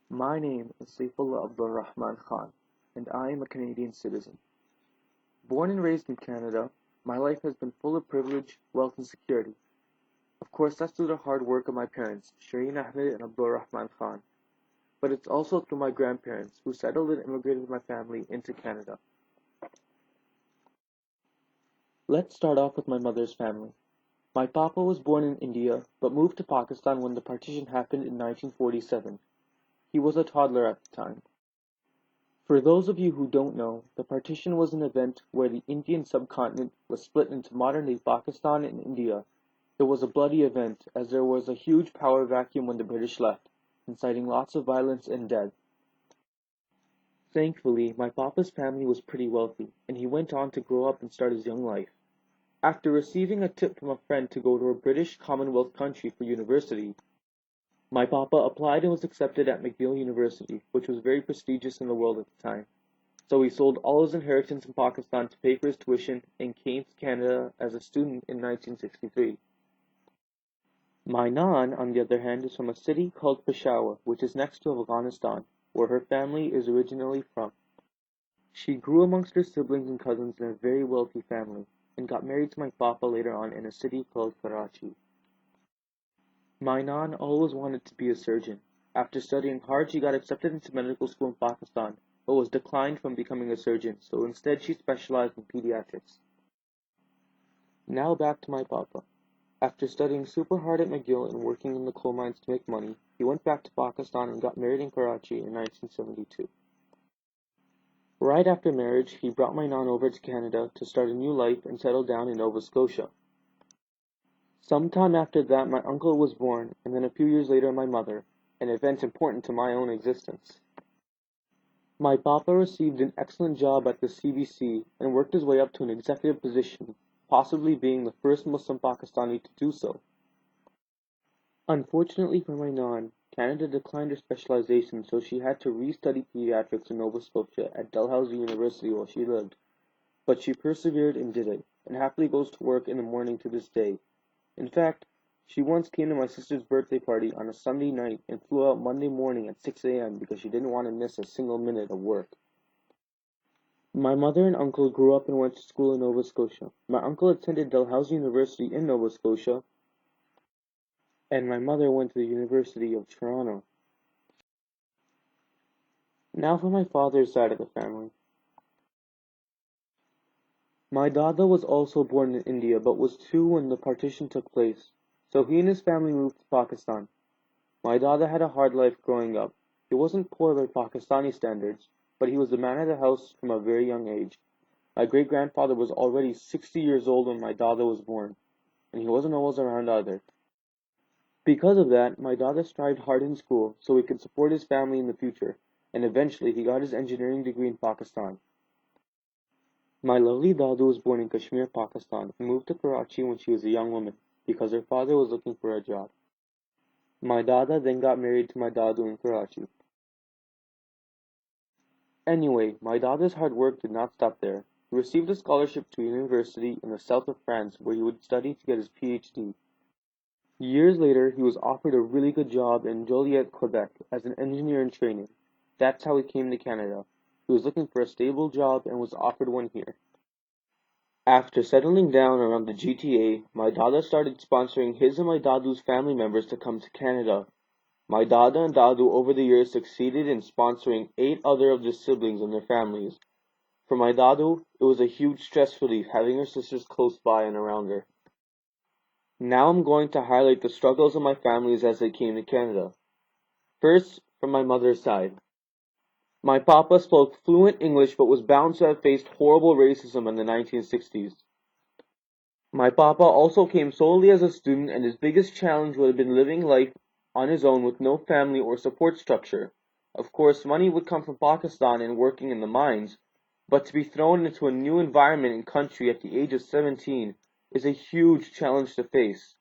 My name is Saif-Ullah Khan, and I am a Canadian citizen. Born and raised in Canada, my life has been full of privilege, wealth, and security. Of course, that's through the hard work of my parents, Shireen Ahmed and Abdul Rahman Khan, but it's also through my grandparents, who settled and immigrated my family into Canada. Let's start off with my mother's family. My papa was born in India, but moved to Pakistan when the partition happened in 1947. He was a toddler at the time. For those of you who don't know, the partition was an event where the Indian subcontinent was split into modern-day Pakistan and India. It was a bloody event, as there was a huge power vacuum when the British left, inciting lots of violence and death. Thankfully, my papa's family was pretty wealthy, and he went on to grow up and start his young life. After receiving a tip from a friend to go to a British Commonwealth country for university, my papa applied and was accepted at McGill University, which was very prestigious in the world at the time. So he sold all his inheritance in Pakistan to pay for his tuition and came to Canada as a student in 1963. My Nan, on the other hand, is from a city called Peshawar, which is next to Afghanistan, where her family is originally from. She grew amongst her siblings and cousins in a very wealthy family, and got married to my papa later on in a city called Karachi. My Nan always wanted to be a surgeon. After studying hard, she got accepted into medical school in Pakistan, but was declined from becoming a surgeon, so instead she specialized in pediatrics. Now back to my papa. After studying super hard at McGill and working in the coal mines to make money, he went back to Pakistan and got married in Karachi in 1972. Right after marriage, he brought my Nan over to Canada to start a new life and settle down in Nova Scotia. Sometime after that, my uncle was born, and then a few years later, my mother, an event important to my own existence. My papa received an excellent job at the CBC and worked his way up to an executive position, possibly being the first Muslim Pakistani to do so. Unfortunately for my Nan, Canada declined her specialization, so she had to restudy pediatrics in Nova Scotia at Dalhousie University while she lived. But she persevered and did it, and happily goes to work in the morning to this day. In fact, she once came to my sister's birthday party on a Sunday night and flew out Monday morning at 6 a.m. because she didn't want to miss a single minute of work. My mother and uncle grew up and went to school in Nova Scotia. My uncle attended Dalhousie University in Nova Scotia, and my mother went to the University of Toronto. Now for my father's side of the family. My dada was also born in India but was 2 when the partition took place, so he and his family moved to Pakistan. My dada had a hard life growing up. He wasn't poor by Pakistani standards, but he was the man of the house from a very young age. My great-grandfather was already 60 years old when my dada was born, and he wasn't always around either. Because of that, my dada strived hard in school so he could support his family in the future, and eventually he got his engineering degree in Pakistan. My lovely Dadu was born in Kashmir, Pakistan, and moved to Karachi when she was a young woman, because her father was looking for a job. My Dada then got married to my Dadu in Karachi. Anyway, my Dada's hard work did not stop there. He received a scholarship to a university in the south of France where he would study to get his PhD. Years later, he was offered a really good job in Joliet, Quebec, as an engineer in training. That's how he came to Canada. He was looking for a stable job and was offered one here. After settling down around the GTA, my Dada started sponsoring his and my Dadu's family members to come to Canada. My Dada and Dadu over the years succeeded in sponsoring 8 other of their siblings and their families. For my Dadu, it was a huge stress relief having her sisters close by and around her. Now I'm going to highlight the struggles of my families as they came to Canada. First, from my mother's side. My papa spoke fluent English but was bound to have faced horrible racism in the 1960s. My papa also came solely as a student, and his biggest challenge would have been living life on his own with no family or support structure. Of course, money would come from Pakistan and working in the mines, but to be thrown into a new environment and country at the age of 17 is a huge challenge to face.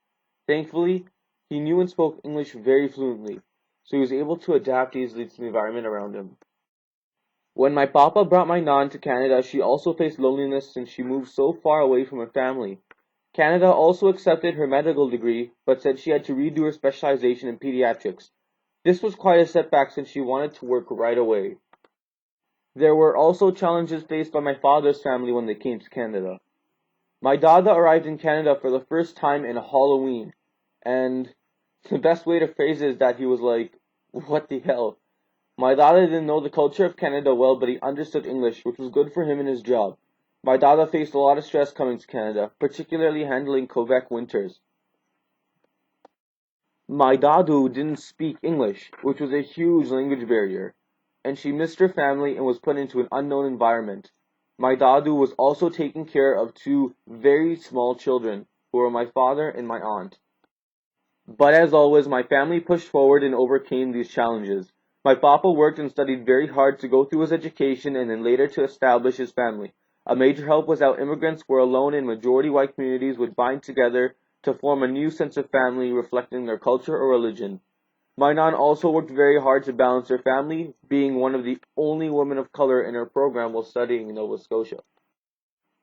Thankfully, he knew and spoke English very fluently, so he was able to adapt easily to the environment around him. When my papa brought my Nan to Canada, she also faced loneliness since she moved so far away from her family. Canada also accepted her medical degree, but said she had to redo her specialization in pediatrics. This was quite a setback since she wanted to work right away. There were also challenges faced by my father's family when they came to Canada. My dada arrived in Canada for the first time in Halloween, and the best way to phrase it is that he was like, "What the hell?" My dada didn't know the culture of Canada well, but he understood English, which was good for him in his job. My dada faced a lot of stress coming to Canada, particularly handling Quebec winters. My dadu didn't speak English, which was a huge language barrier, and she missed her family and was put into an unknown environment. My dadu was also taking care of two very small children, who were my father and my aunt. But as always, my family pushed forward and overcame these challenges. My papa worked and studied very hard to go through his education and then later to establish his family. A major help was how immigrants were alone in majority white communities would bind together to form a new sense of family reflecting their culture or religion. My nan also worked very hard to balance her family, being one of the only women of color in her program while studying in Nova Scotia.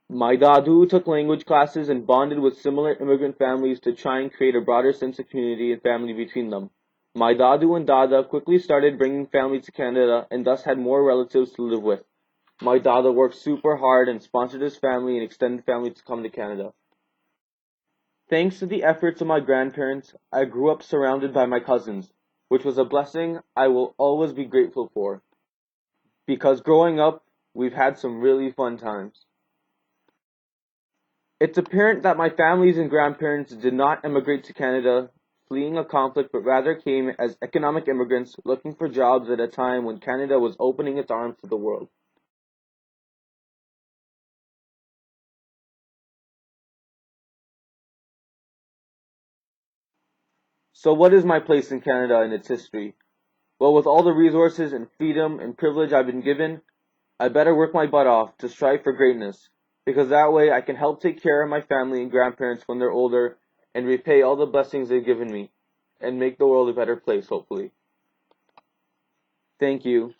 My dadu took language classes and bonded with similar immigrant families to try and create a broader sense of community and family between them. My dadu and dada quickly started bringing family to Canada and thus had more relatives to live with. My dada worked super hard and sponsored his family and extended family to come to Canada. Thanks to the efforts of my grandparents, I grew up surrounded by my cousins, which was a blessing I will always be grateful for. Because growing up, we've had some really fun times. It's apparent that my families and grandparents did not emigrate to Canada fleeing a conflict, but rather came as economic immigrants looking for jobs at a time when Canada was opening its arms to the world. So what is my place in Canada and its history? Well, with all the resources and freedom and privilege I've been given, I better work my butt off to strive for greatness, because that way I can help take care of my family and grandparents when they're older and repay all the blessings they've given me and make the world a better place, hopefully. Thank you.